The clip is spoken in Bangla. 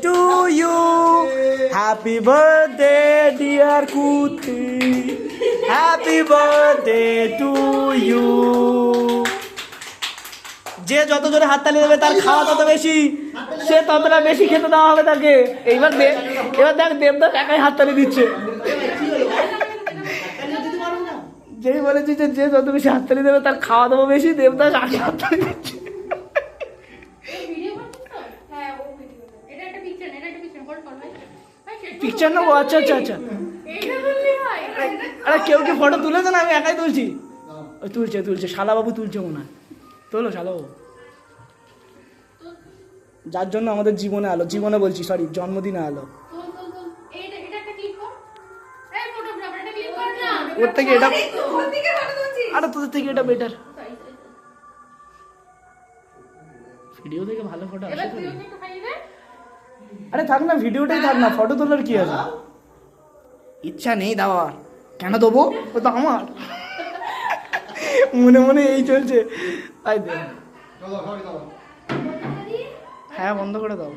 to you. Happy birthday, dear Kuti. Happy birthday to you. যে যত জোরে হাততালি দেবে তার খাওয়া তত বেশি, সে ততটা বেশি খেতে দেওয়া হবে তাকে। এবার দেখ দেবদাস একাই হাততালি দিচ্ছে। যেই বলেছি যে যত বেশি হাততালি দেবে তার খাওয়া দাওয়া বেশি, দেবদাস আগে হাততালি দিচ্ছে। পিকচার নেবো? আচ্ছা আচ্ছা আচ্ছা। আরে কেউ কি ফটো তুলেছে না? আমি একাই তুলছি। তুলছে শালাবাবু তুলছে মনে হয়। তোলো শালাবাবু, যার জন্য আমাদের জীবনে আলো, জীবনে বলছি সরি জন্মদিনে আলো। ওর থেকে এটা, আরে তোদের থেকে এটা বেটার। ভিডিও থেকে ভালো ফটো আসে। আরে থাক না, ভিডিওটাই থাক না, ফটো তোলার কি আছে? ইচ্ছা নেই দেওয়ার, কেন দেবো? ও তো আমার। মনে মনে এই চলছে। তাই দে, হ্যাঁ বন্ধ করে দাও।